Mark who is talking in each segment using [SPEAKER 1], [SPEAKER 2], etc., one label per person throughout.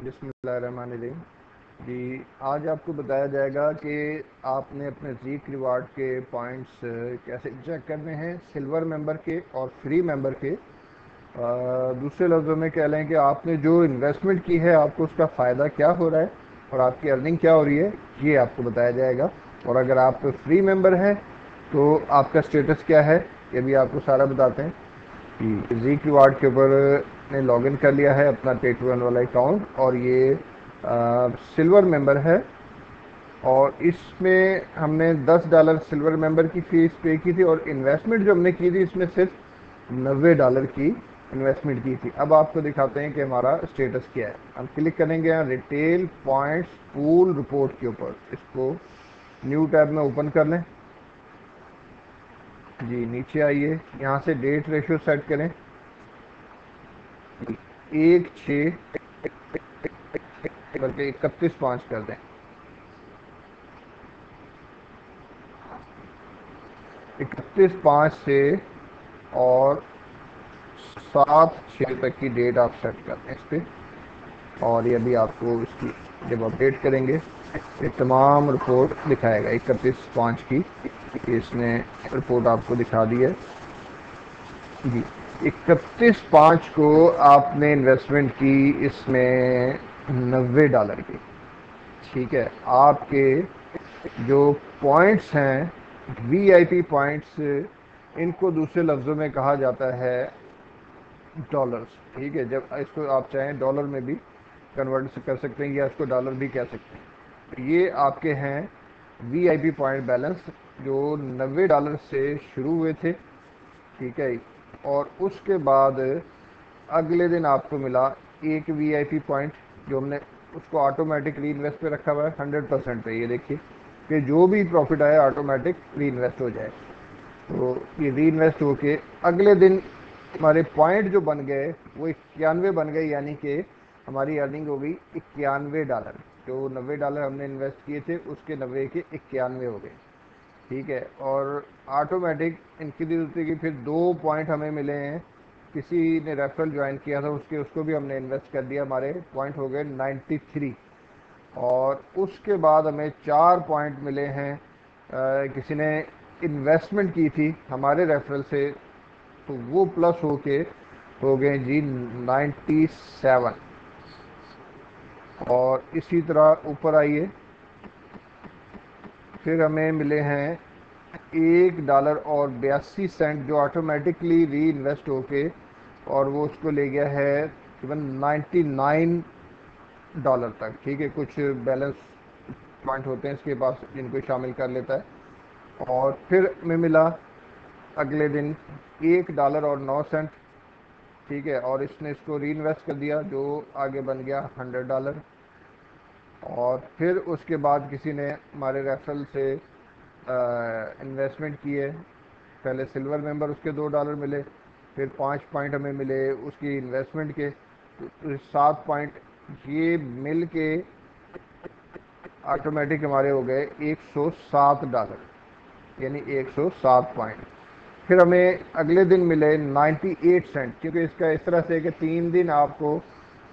[SPEAKER 1] बिस्मिल्लाहिर्रहमानिर्रहीम। जी, आज आपको बताया जाएगा कि आपने अपने ज़ीक रिवार्ड के पॉइंट्स कैसे चेक करने हैं, सिल्वर मेंबर के और फ्री मेंबर के। दूसरे लफ्ज़ों में कह लें कि आपने जो इन्वेस्टमेंट की है आपको उसका फ़ायदा क्या हो रहा है और आपकी अर्निंग क्या हो रही है, ये आपको बताया जाएगा। और अगर आप फ्री मेंबर हैं तो आपका स्टेटस क्या है, ये भी आपको सारा बताते हैं। कि ज़ीक रिवार्ड के ऊपर ने लॉगिन कर लिया है अपना पे टू अर्न वाला अकाउंट, और ये सिल्वर मेंबर है। और इसमें हमने $10 सिल्वर मेंबर की फ़ीस पे की थी, और इन्वेस्टमेंट जो हमने की थी इसमें सिर्फ $90 की इन्वेस्टमेंट की थी। अब आपको दिखाते हैं कि हमारा स्टेटस क्या है। हम क्लिक करेंगे यहाँ रिटेल पॉइंट्स पूल रिपोर्ट के ऊपर, इसको न्यू टैब में ओपन कर लें। जी, नीचे आइए, यहाँ से डेट रेशियो सेट करें, 1/6 करके 31/5 कर दें। 31/5 से और 7/6 तक की डेट आप सेट कर दें इस पर। और ये भी आपको इसकी जब अपडेट करेंगे ये तमाम रिपोर्ट दिखाएगा 31/5 की। इसने रिपोर्ट आपको दिखा दी है। जी, 31/5 को आपने इन्वेस्टमेंट की इसमें $90 की। ठीक है, आपके जो पॉइंट्स हैं वीआईपी पॉइंट्स, इनको दूसरे लफ्ज़ों में कहा जाता है डॉलर्स। ठीक है, जब इसको आप चाहें डॉलर में भी कन्वर्ट कर सकते हैं या इसको डॉलर भी कह सकते हैं। तो ये आपके हैं वीआईपी पॉइंट बैलेंस जो $90 से शुरू हुए थे। ठीक है, और उसके बाद अगले दिन आपको मिला एक वीआईपी पॉइंट, जो हमने उसको ऑटोमेटिक री इन्वेस्ट पे रखा हुआ है 100% पे। ये देखिए कि जो भी प्रॉफिट आए ऑटोमेटिक री इन्वेस्ट हो जाए। तो ये री इन्वेस्ट होके अगले दिन हमारे पॉइंट जो बन गए वो 91 बन गए, यानी कि हमारी अर्निंग हो गई $91। जो $90 हमने इन्वेस्ट किए थे उसके 90 के 91 हो गए। ठीक है, और ऑटोमेटिक इंक्रीज होती गई। फिर 2 पॉइंट हमें मिले हैं, किसी ने रेफरल ज्वाइन किया था उसके, उसको भी हमने इन्वेस्ट कर दिया, हमारे पॉइंट हो गए 93। और उसके बाद हमें 4 पॉइंट मिले हैं, किसी ने इन्वेस्टमेंट की थी हमारे रेफरल से, तो वो प्लस होके हो गए जी 97। और इसी तरह ऊपर आइए, फिर हमें मिले हैं $1.82 जो ऑटोमेटिकली री इन्वेस्ट होके, और वो उसको ले गया है तकरीबन $99 तक। ठीक है, कुछ बैलेंस पॉइंट होते हैं इसके पास जिनको शामिल कर लेता है। और फिर हमें मिला अगले दिन $1.09। ठीक है, और इसने इसको री इन्वेस्ट कर दिया जो आगे बन गया $100। और फिर उसके बाद किसी ने हमारे रेफरल से इन्वेस्टमेंट की है, पहले सिल्वर मेंबर, उसके $2 मिले। फिर 5 पॉइंट हमें मिले उसकी इन्वेस्टमेंट के, तो 7 पॉइंट ये मिल के ऑटोमेटिक हमारे हो गए $107, यानी 107 पॉइंट। फिर हमें अगले दिन मिले 98 सेंट, क्योंकि इसका इस तरह से कि 3 दिन आपको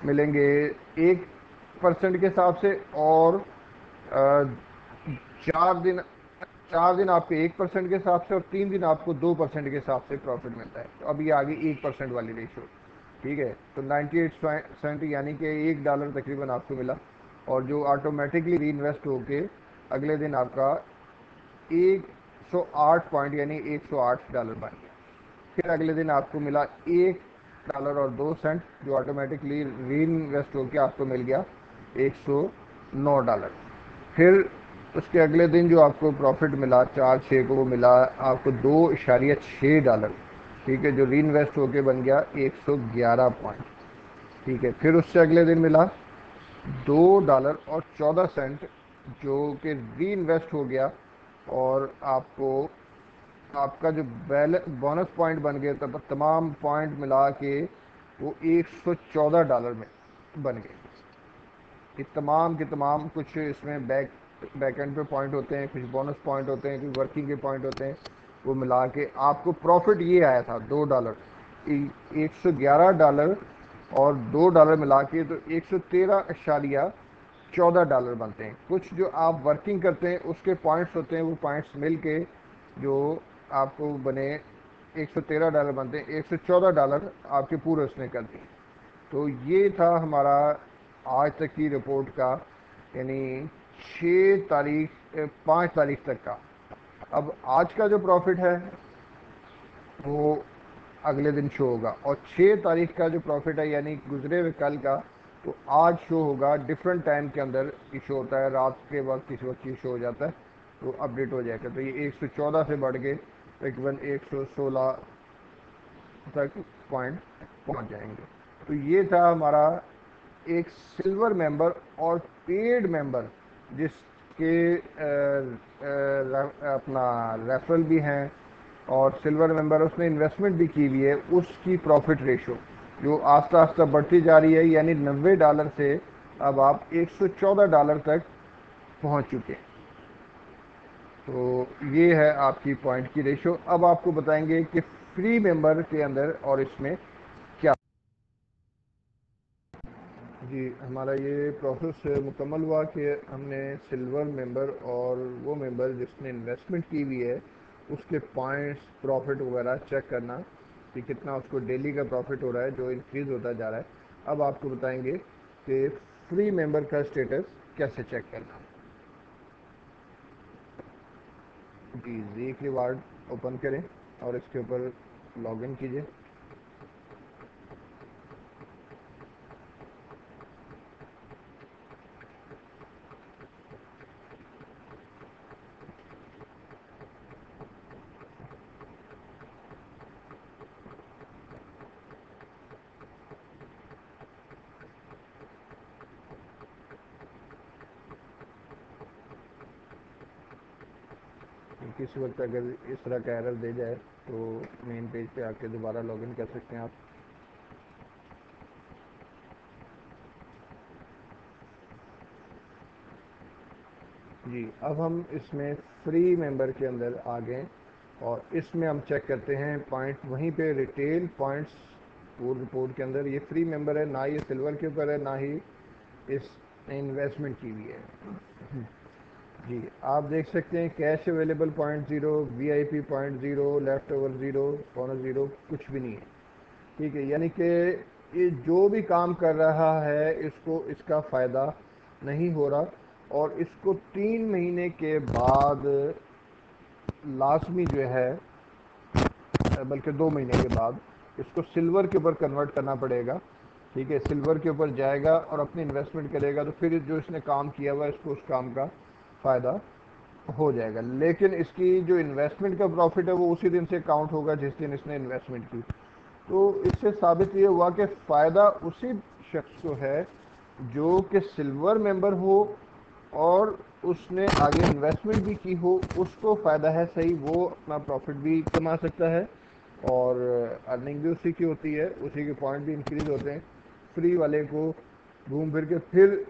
[SPEAKER 1] मिलेंगे 1% के हिसाब से, और 4 दिन 4 दिन आपको 1% के हिसाब से, और 3 दिन आपको 2% के हिसाब से प्रॉफिट मिलता है। तो अभी आ गई 1% वाली रेशो। ठीक है, तो 98 सेंट यानी कि $1 तकरीबन आपको मिला, और जो ऑटोमेटिकली री इन्वेस्ट होके अगले दिन आपका 108 पॉइंट यानी $108 बन गया। फिर अगले दिन आपको मिला $1.02 जो ऑटोमेटिकली री इन्वेस्ट होकर आपको मिल गया $109। फिर उसके अगले दिन जो आपको प्रॉफिट मिला 4/6 को, वो मिला आपको $2.6। ठीक है, जो री इन्वेस्ट होके बन गया 111 पॉइंट। ठीक है, फिर उससे अगले दिन मिला $2.14 जो कि री इन्वेस्ट हो गया, और आपको आपका जो बोनस पॉइंट बन गए, तब तमाम पॉइंट मिला के वो $114 में बन गए। ये तमाम के तमाम, कुछ इसमें बैक एंड पे पॉइंट होते हैं, कुछ बोनस पॉइंट होते हैं, कुछ वर्किंग के पॉइंट होते हैं, वो मिला के आपको प्रॉफिट ये आया था $2। $111 और $2 मिला के तो 113.14 बनते हैं। कुछ जो आप वर्किंग करते हैं उसके पॉइंट्स होते हैं, वो पॉइंट्स मिल के जो आपको बने $113 बनते हैं। $114 आपके पूरे उसने कर दिए। तो ये था हमारा आज तक की रिपोर्ट का, यानी 5 तारीख तक का। अब आज का जो प्रॉफिट है वो अगले दिन शो होगा, और 6 तारीख का जो प्रॉफिट है यानी गुजरे हुए कल का, तो आज शो होगा। डिफरेंट टाइम के अंदर ये शो होता है, रात के वक्त किसी वक्त ये शो हो जाता है, तो अपडेट हो जाएगा। तो ये 114 से बढ़ के तकरीबन 116 तक पॉइंट पहुंच जाएंगे। तो ये था हमारा एक सिल्वर मेंबर और पेड मेंबर जिसके अपना रेफरल भी हैं, और सिल्वर मेंबर उसने इन्वेस्टमेंट भी की हुई है, उसकी प्रॉफिट रेशो जो आस्ता आस्ता बढ़ती जा रही है, यानी $90 से अब आप $114 तक पहुंच चुके हैं। तो ये है आपकी पॉइंट की रेशो। अब आपको बताएंगे कि फ्री मेंबर के अंदर और इसमें क्या। जी, हमारा ये प्रोसेस मुकम्मल हुआ कि हमने सिल्वर मेंबर और वो मेंबर जिसने इन्वेस्टमेंट की हुई है उसके पॉइंट्स, प्रॉफिट वगैरह चेक करना कि कितना उसको डेली का प्रॉफिट हो रहा है जो इंक्रीज़ होता जा रहा है। अब आपको बताएंगे कि फ्री मेंबर का स्टेटस कैसे चेक करना। जी, ज़ीक रिवार्ड ओपन करें और इसके ऊपर लॉगिन कीजिए। किसी वक्त अगर इस तरह का एरर दे जाए तो मेन पेज पे आके दोबारा लॉगिन कर सकते हैं आप। जी, अब हम इसमें फ्री मेंबर के अंदर आ गए, और इसमें हम चेक करते हैं पॉइंट वहीं पे रिटेल पॉइंट्स वो रिपोर्ट के अंदर। ये फ्री मेंबर है, ना ये सिल्वर के ऊपर है ना ही इस इन्वेस्टमेंट की हुई है। जी, आप देख सकते हैं cash available $0.0, VIP $0.0, left over zero, bonus zero, कुछ भी नहीं है। ठीक है, यानी कि ये जो भी काम कर रहा है इसको इसका फ़ायदा नहीं हो रहा, और इसको 3 महीने के बाद लाजमी जो है, बल्कि 2 महीने के बाद इसको सिल्वर के ऊपर कन्वर्ट करना पड़ेगा। ठीक है, सिल्वर के ऊपर जाएगा और अपनी इन्वेस्टमेंट करेगा, तो फिर जो इसने काम किया हुआ है इसको उस काम का फ़ायदा हो जाएगा। लेकिन इसकी जो इन्वेस्टमेंट का प्रॉफिट है वो उसी दिन से काउंट होगा जिस दिन इसने इन्वेस्टमेंट की। तो इससे साबित ये हुआ कि फ़ायदा उसी शख्स को है जो कि सिल्वर मेंबर हो और उसने आगे इन्वेस्टमेंट भी की हो, उसको फ़ायदा है। सही, वो अपना प्रॉफिट भी कमा सकता है और अर्निंग भी उसी की होती है, उसी के पॉइंट भी इंक्रीज़ होते हैं। फ्री वाले को घूम फिर के फिर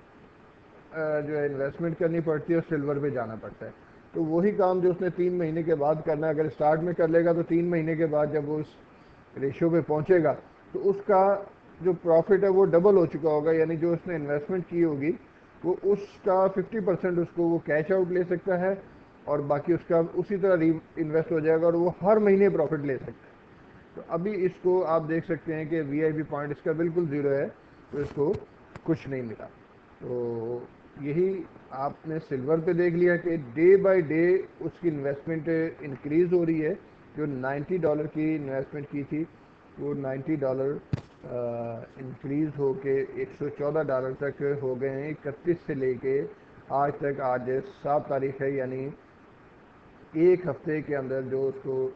[SPEAKER 1] जो है इन्वेस्टमेंट करनी पड़ती है और सिल्वर पे जाना पड़ता है। तो वही काम जो उसने 3 महीने के बाद करना है, अगर स्टार्ट में कर लेगा तो 3 महीने के बाद जब वो उस रेशियो पे पहुंचेगा तो उसका जो प्रॉफिट है वो डबल हो चुका होगा, यानी जो उसने इन्वेस्टमेंट की होगी वो उसका 50% उसको वो कैश आउट ले सकता है, और बाकी उसका उसी तरह री इन्वेस्ट हो जाएगा और वो हर महीने प्रॉफिट ले सकता है। तो अभी इसको आप देख सकते हैं कि वीआईपी पॉइंट इसका बिल्कुल ज़ीरो है, तो इसको कुछ नहीं मिला। तो यही आपने सिल्वर पे देख लिया कि डे बाय डे उसकी इन्वेस्टमेंट इंक्रीज़ हो रही है। जो $90 की इन्वेस्टमेंट की थी वो $90 इंक्रीज़ होके $114 तक हो गए हैं 31 से लेके आज तक। आज 7 तारीख है, यानी एक हफ्ते के अंदर जो उसको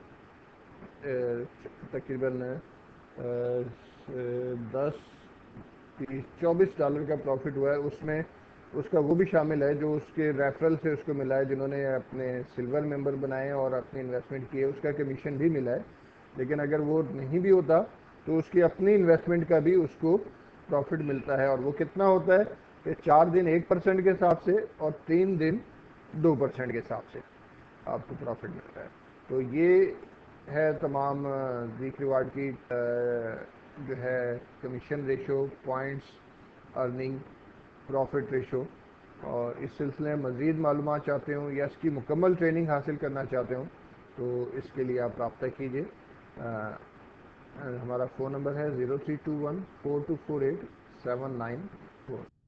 [SPEAKER 1] तकरीबन 10, 30, $24 का प्रॉफिट हुआ है। उसमें उसका वो भी शामिल है जो उसके रेफरल से उसको मिला है, जिन्होंने अपने सिल्वर मेंबर बनाए और अपनी इन्वेस्टमेंट की है, उसका कमीशन भी मिला है। लेकिन अगर वो नहीं भी होता तो उसकी अपनी इन्वेस्टमेंट का भी उसको प्रॉफिट मिलता है, और वो कितना होता है कि 4 दिन 1% के हिसाब से और 3 दिन 2% के हिसाब से आपको प्रॉफिट मिलता है। तो ये है तमाम ज़ीक रिवार्ड की जो है commission ratio, points, earning, profit ratio, और इस सिलसिले में मज़ीद मालूमात चाहते हो या इसकी मुकम्मल ट्रेनिंग हासिल करना चाहते हो तो इसके लिए आप रब्ता कीजिए। हमारा फ़ोन नंबर है 0321 4248 794।